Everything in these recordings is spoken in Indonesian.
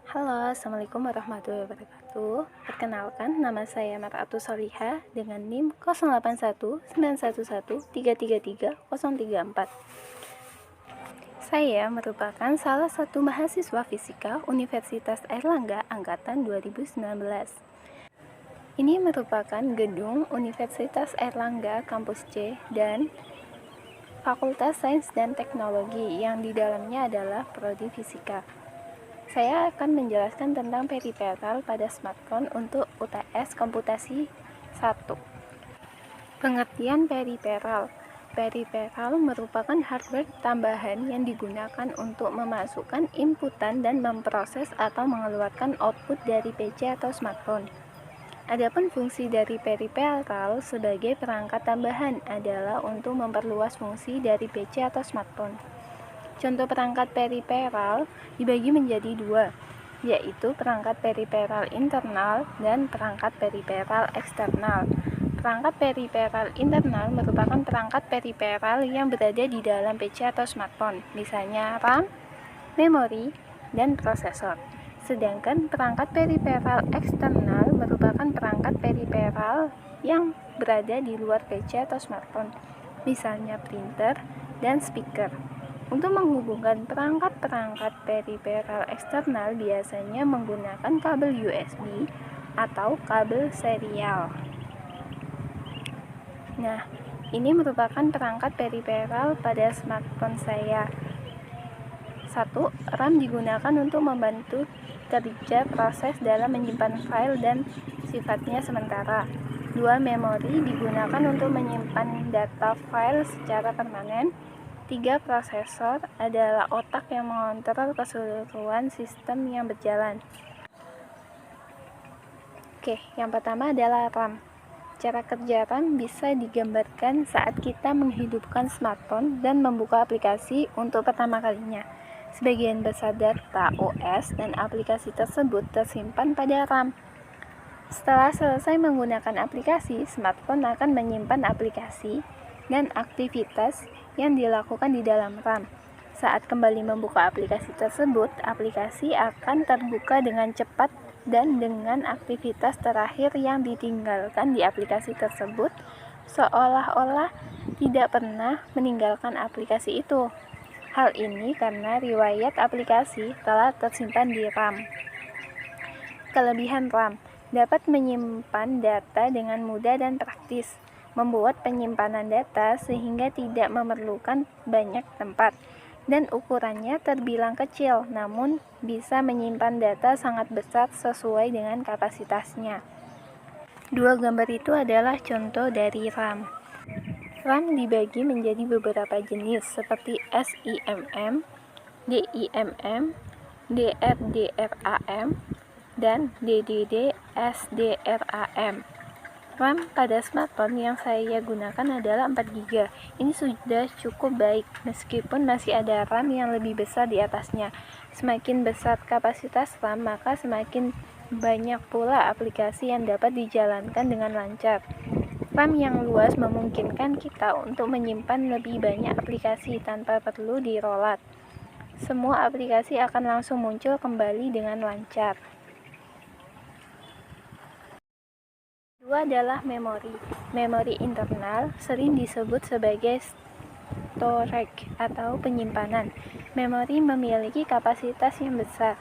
Halo, Assalamualaikum warahmatullahi wabarakatuh. Perkenalkan, nama saya Mar'atu Solihah dengan NIM 081911333034. Saya merupakan salah satu mahasiswa fisika Universitas Airlangga angkatan 2019. Ini merupakan gedung Universitas Airlangga Kampus C dan Fakultas Sains dan Teknologi yang di dalamnya adalah Prodi Fisika. Saya akan menjelaskan tentang periferal pada smartphone untuk UTS Komputasi 1. Pengertian periferal. Periferal merupakan hardware tambahan yang digunakan untuk memasukkan inputan dan memproses atau mengeluarkan output dari PC atau smartphone. Adapun fungsi dari periferal sebagai perangkat tambahan adalah untuk memperluas fungsi dari PC atau smartphone. Contoh perangkat periferal dibagi menjadi dua, yaitu perangkat periferal internal dan perangkat periferal eksternal. Perangkat periferal internal merupakan perangkat periferal yang berada di dalam PC atau smartphone, misalnya RAM, memori, dan prosesor. Sedangkan perangkat periferal eksternal merupakan perangkat periferal yang berada di luar PC atau smartphone, misalnya printer dan speaker. Untuk menghubungkan perangkat-perangkat periferal eksternal biasanya menggunakan kabel USB atau kabel serial. Nah, ini merupakan perangkat periferal pada smartphone saya. 1. RAM digunakan untuk membantu kerja proses dalam menyimpan file dan sifatnya sementara. 2. Memori digunakan untuk menyimpan data file secara permanen. 3. Prosesor adalah otak yang mengontrol keseluruhan sistem yang berjalan. Oke, yang pertama adalah RAM. Cara kerja RAM bisa digambarkan saat kita menghidupkan smartphone dan membuka aplikasi untuk pertama kalinya. Sebagian besar data OS dan aplikasi tersebut tersimpan pada RAM. Setelah selesai menggunakan aplikasi, smartphone akan menyimpan aplikasi dan aktivitas yang dilakukan di dalam RAM. Saat kembali membuka aplikasi tersebut, aplikasi akan terbuka dengan cepat dan dengan aktivitas terakhir yang ditinggalkan di aplikasi tersebut seolah-olah tidak pernah meninggalkan aplikasi itu. Hal ini karena riwayat aplikasi telah tersimpan di RAM. Kelebihan RAM dapat menyimpan data dengan mudah dan praktis, membuat penyimpanan data sehingga tidak memerlukan banyak tempat, dan ukurannya terbilang kecil, namun bisa menyimpan data sangat besar sesuai dengan kapasitasnya. Dua gambar itu adalah contoh dari RAM. RAM dibagi menjadi beberapa jenis seperti SIMM, DIMM, DRDRAM, dan DDD-SDRAM. RAM pada smartphone yang saya gunakan adalah 4GB. Ini sudah cukup baik, meskipun masih ada RAM yang lebih besar di atasnya. Semakin besar kapasitas RAM, maka semakin banyak pula aplikasi yang dapat dijalankan dengan lancar. RAM yang luas memungkinkan kita untuk menyimpan lebih banyak aplikasi tanpa perlu di-rollout. Semua aplikasi akan langsung muncul kembali dengan lancar. Kedua adalah memori. Memori internal sering disebut sebagai storage atau penyimpanan. Memori memiliki kapasitas yang besar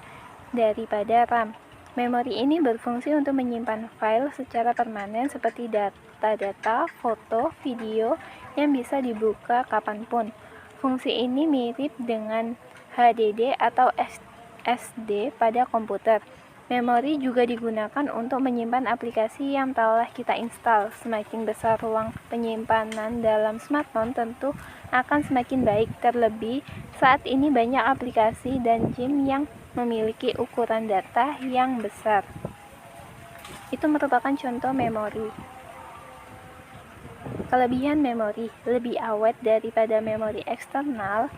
daripada RAM. Memori ini berfungsi untuk menyimpan file secara permanen seperti data-data, foto, video yang bisa dibuka kapanpun. Fungsi ini mirip dengan HDD atau SSD pada komputer. Memori juga digunakan untuk menyimpan aplikasi yang telah kita install. Semakin besar ruang penyimpanan dalam smartphone tentu akan semakin baik, terlebih saat ini banyak aplikasi dan game yang memiliki ukuran data yang besar. Itu merupakan contoh memori. Kelebihan memori: lebih awet daripada memori eksternal,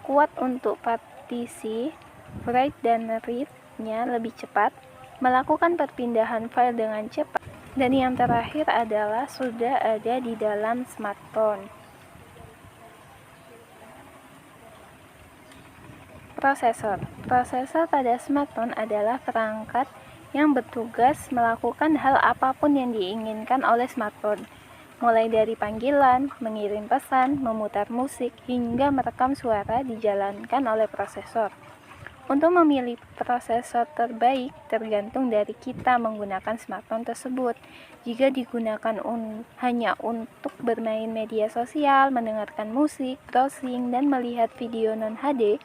kuat untuk partisi, write dan read-nya lebih cepat, melakukan perpindahan file dengan cepat, dan yang terakhir adalah sudah ada di dalam smartphone. Prosesor. Prosesor pada smartphone adalah perangkat yang bertugas melakukan hal apapun yang diinginkan oleh smartphone, mulai dari panggilan, mengirim pesan, memutar musik, hingga merekam suara dijalankan oleh prosesor. Untuk memilih prosesor terbaik tergantung dari kita menggunakan smartphone tersebut. Jika digunakan hanya untuk bermain media sosial, mendengarkan musik, browsing, dan melihat video non-HD,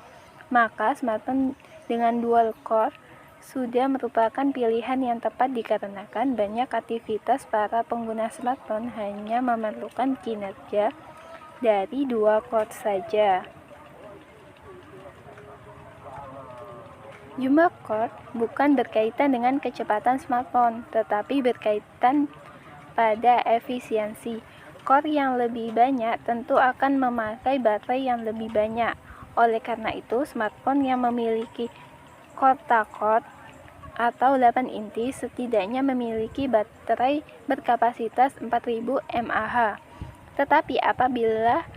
maka smartphone dengan dual core sudah merupakan pilihan yang tepat dikarenakan banyak aktivitas para pengguna smartphone hanya memerlukan kinerja dari dua core saja. Jumlah core bukan berkaitan dengan kecepatan smartphone, tetapi berkaitan pada efisiensi. Core yang lebih banyak tentu akan memakai baterai yang lebih banyak. Oleh karena itu, smartphone yang memiliki octa-core atau 8 inti setidaknya memiliki baterai berkapasitas 4000 mAh. Tetapi apabila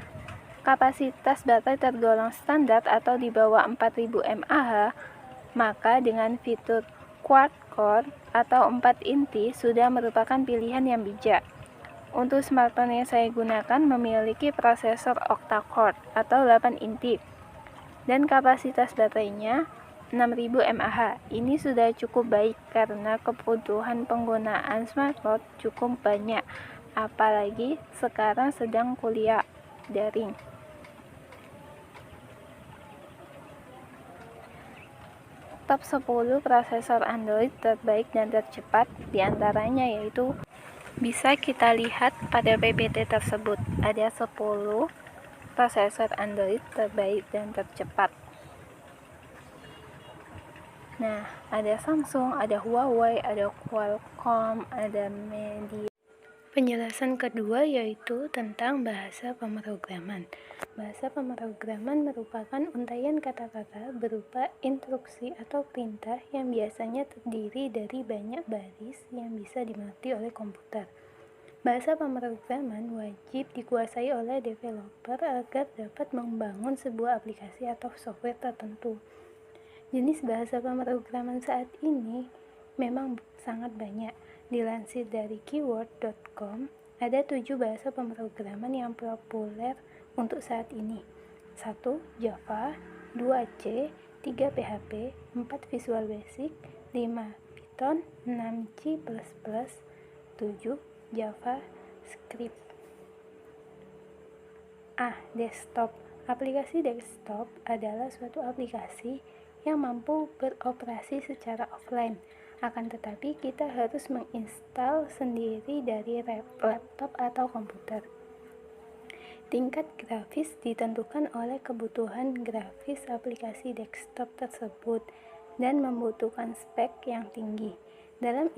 kapasitas baterai tergolong standar atau di bawah 4000 mAh, maka dengan fitur quad-core atau 4 inti sudah merupakan pilihan yang bijak. Untuk smartphone yang saya gunakan memiliki prosesor octa-core atau 8 inti dan kapasitas baterainya 6000 mAh. Ini sudah cukup baik karena kebutuhan penggunaan smartphone cukup banyak, apalagi sekarang sedang kuliah daring. Top 10 prosesor Android terbaik dan tercepat diantaranya yaitu bisa kita lihat pada PPT tersebut. Ada 10 prosesor Android terbaik dan tercepat. Nah, ada Samsung, ada Huawei, ada Qualcomm, ada Media. Penjelasan kedua yaitu tentang bahasa pemrograman. Bahasa pemrograman merupakan untaian kata-kata berupa instruksi atau perintah yang biasanya terdiri dari banyak baris yang bisa dimengerti oleh komputer. Bahasa pemrograman wajib dikuasai oleh developer agar dapat membangun sebuah aplikasi atau software tertentu. Jenis bahasa pemrograman saat ini memang sangat banyak. Dilansir dari keyword.com, ada 7 bahasa pemrograman yang populer untuk saat ini. 1. Java, 2. C, 3. PHP, 4. Visual Basic, 5. Python, 6. C++, 7. JavaScript. Desktop. Aplikasi desktop adalah suatu aplikasi yang mampu beroperasi secara offline. Akan tetapi kita harus menginstal sendiri dari laptop atau komputer. Tingkat grafis ditentukan oleh kebutuhan grafis aplikasi desktop tersebut dan membutuhkan spek yang tinggi. Dalam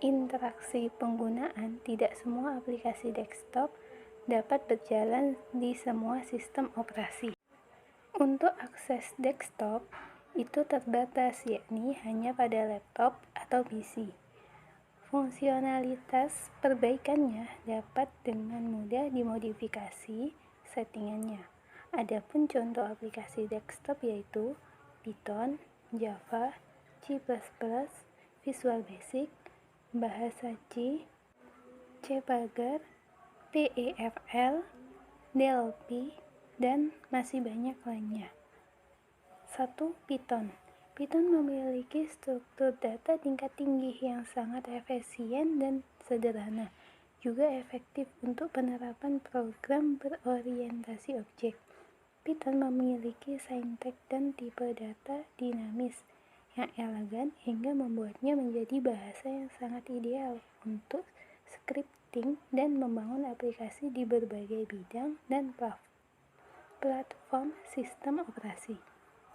interaksi penggunaan, tidak semua aplikasi desktop dapat berjalan di semua sistem operasi. Untuk akses desktop itu terbatas, yakni hanya pada laptop atau PC. Fungsionalitas perbaikannya dapat dengan mudah dimodifikasi settingannya. Adapun contoh aplikasi desktop yaitu Python, Java, C++, Visual Basic, bahasa C, Cpagar, PERL, DLP, dan masih banyak lainnya. 1. Python. Python memiliki struktur data tingkat tinggi yang sangat efisien dan sederhana, juga efektif untuk penerapan program berorientasi objek. Python memiliki sinteks dan tipe data dinamis yang elegan hingga membuatnya menjadi bahasa yang sangat ideal untuk scripting dan membangun aplikasi di berbagai bidang dan platform sistem operasi.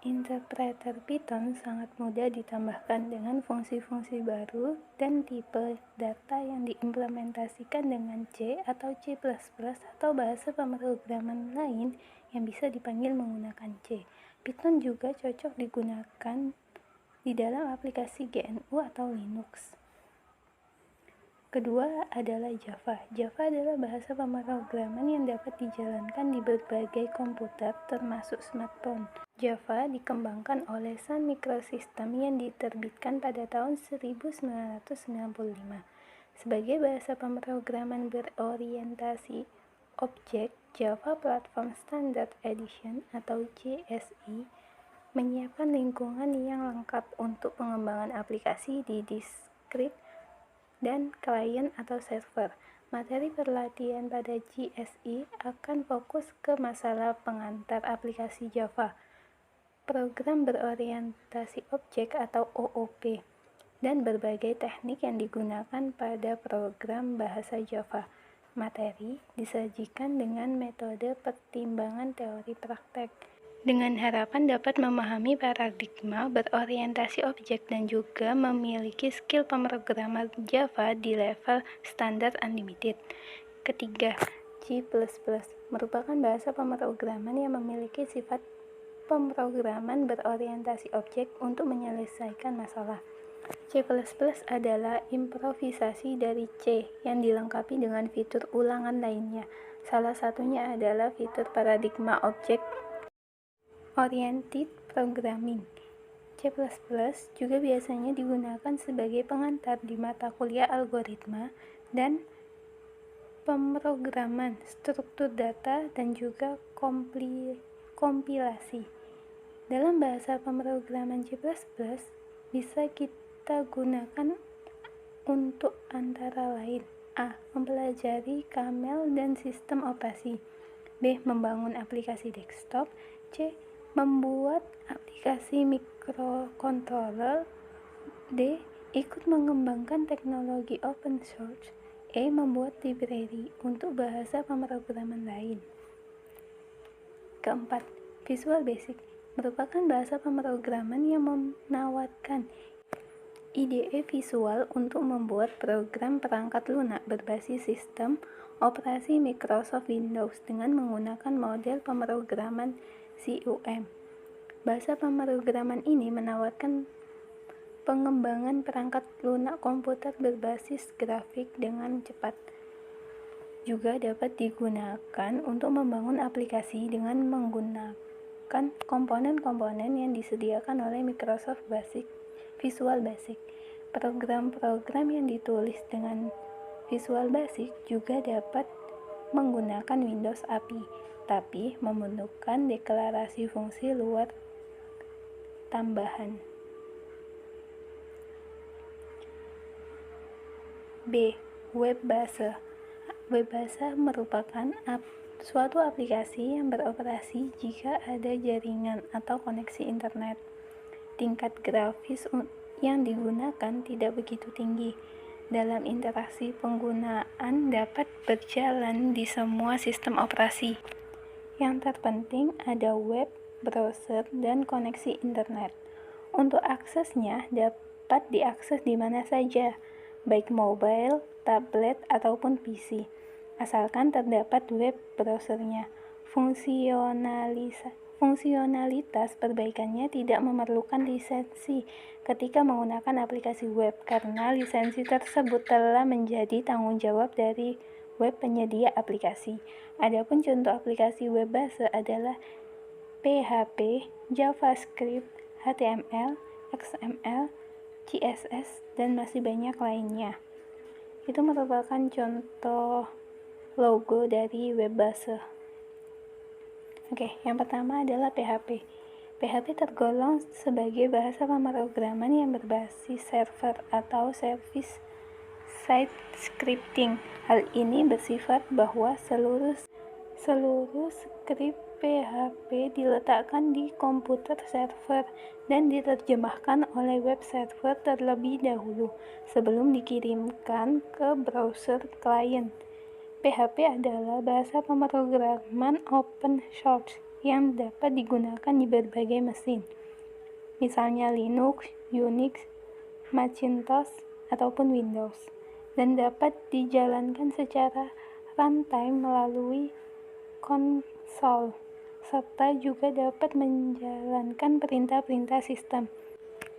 Interpreter Python sangat mudah ditambahkan dengan fungsi-fungsi baru dan tipe data yang diimplementasikan dengan C atau C++ atau bahasa pemrograman lain yang bisa dipanggil menggunakan C. Python juga cocok digunakan di dalam aplikasi GNU atau Linux. Kedua adalah Java. Java adalah bahasa pemrograman yang dapat dijalankan di berbagai komputer termasuk smartphone. Java dikembangkan oleh Sun Microsystems yang diterbitkan pada tahun 1995. Sebagai bahasa pemrograman berorientasi objek, Java Platform Standard Edition atau JSE menyiapkan lingkungan yang lengkap untuk pengembangan aplikasi di diskrit dan klien atau server. Materi pelatihan pada JSE akan fokus ke masalah pengantar aplikasi Java, program berorientasi objek atau OOP, dan berbagai teknik yang digunakan pada program bahasa Java. Materi disajikan dengan metode pertimbangan teori praktek, dengan harapan dapat memahami paradigma berorientasi objek dan juga memiliki skill pemrograman Java di level standar unlimited. Ketiga, C++ merupakan bahasa pemrograman yang memiliki sifat pemrograman berorientasi objek untuk menyelesaikan masalah. C++ adalah improvisasi dari C yang dilengkapi dengan fitur ulangan lainnya. Salah satunya adalah fitur paradigma object oriented programming. C++ juga biasanya digunakan sebagai pengantar di mata kuliah algoritma dan pemrograman, struktur data, dan juga kompilasi. Dalam bahasa pemrograman C++, bisa kita gunakan untuk antara lain: A. Mempelajari Camel dan sistem operasi. B. Membangun aplikasi desktop. C. Membuat aplikasi microcontroller. D. Ikut mengembangkan teknologi open source. E. Membuat library untuk bahasa pemrograman lain. Keempat, Visual Basic merupakan bahasa pemrograman yang menawarkan IDE visual untuk membuat program perangkat lunak berbasis sistem operasi Microsoft Windows dengan menggunakan model pemrograman CUM. Bahasa pemrograman ini menawarkan pengembangan perangkat lunak komputer berbasis grafik dengan cepat. Juga dapat digunakan untuk membangun aplikasi dengan menggunakan komponen-komponen yang disediakan oleh Microsoft Visual Basic. Program-program yang ditulis dengan Visual Basic juga dapat menggunakan Windows API, tapi membutuhkan deklarasi fungsi luar tambahan. B. Webbase. Webbase merupakan suatu aplikasi yang beroperasi jika ada jaringan atau koneksi internet. Tingkat grafis yang digunakan tidak begitu tinggi. Dalam interaksi penggunaan dapat berjalan di semua sistem operasi. Yang terpenting ada web, browser, dan koneksi internet. Untuk aksesnya dapat diakses di mana saja, baik mobile, tablet, ataupun PC. Asalkan terdapat web browsernya. Fungsionalitas perbaikannya tidak memerlukan lisensi ketika menggunakan aplikasi web, karena lisensi tersebut telah menjadi tanggung jawab dari web penyedia aplikasi. Adapun contoh aplikasi Webbase adalah PHP, JavaScript, HTML, XML, CSS, dan masih banyak lainnya. Itu merupakan contoh logo dari Webbase. Oke, yang pertama adalah PHP. PHP tergolong sebagai bahasa pemrograman yang berbasis server atau service side scripting. Hal ini bersifat bahwa seluruh skrip PHP diletakkan di komputer server dan diterjemahkan oleh web server terlebih dahulu sebelum dikirimkan ke browser klien. PHP adalah bahasa pemrograman open source yang dapat digunakan di berbagai mesin, misalnya Linux, Unix, Macintosh, ataupun Windows, dan dapat dijalankan secara runtime melalui konsol, serta juga dapat menjalankan perintah-perintah sistem.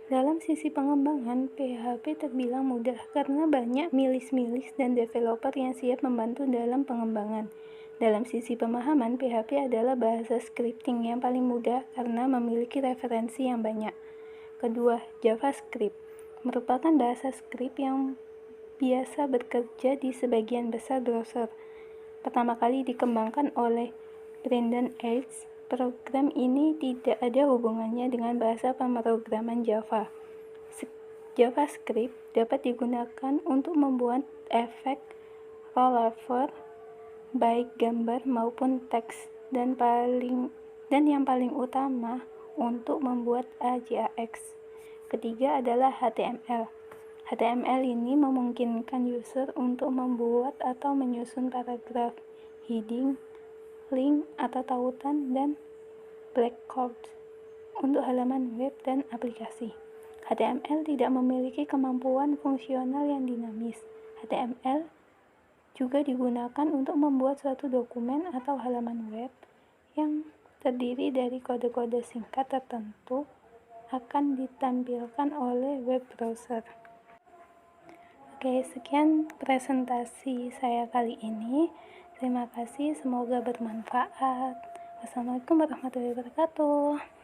Dalam sisi pengembangan, PHP terbilang mudah karena banyak milis-milis dan developer yang siap membantu dalam pengembangan. Dalam sisi pemahaman, PHP adalah bahasa scripting yang paling mudah karena memiliki referensi yang banyak. Kedua, JavaScript merupakan bahasa script yang biasa bekerja di sebagian besar browser. Pertama kali dikembangkan oleh Brendan Eich. Program ini tidak ada hubungannya dengan bahasa pemrograman Java. JavaScript dapat digunakan untuk membuat efek rollover baik gambar maupun teks, dan yang paling utama untuk membuat AJAX. Ketiga adalah HTML. HTML ini memungkinkan user untuk membuat atau menyusun paragraf, heading, link atau tautan, dan breakcodes untuk halaman web dan aplikasi. HTML tidak memiliki kemampuan fungsional yang dinamis. HTML juga digunakan untuk membuat suatu dokumen atau halaman web yang terdiri dari kode-kode singkat tertentu akan ditampilkan oleh web browser. Oke, sekian presentasi saya kali ini. Terima kasih, semoga bermanfaat. Wassalamualaikum warahmatullahi wabarakatuh.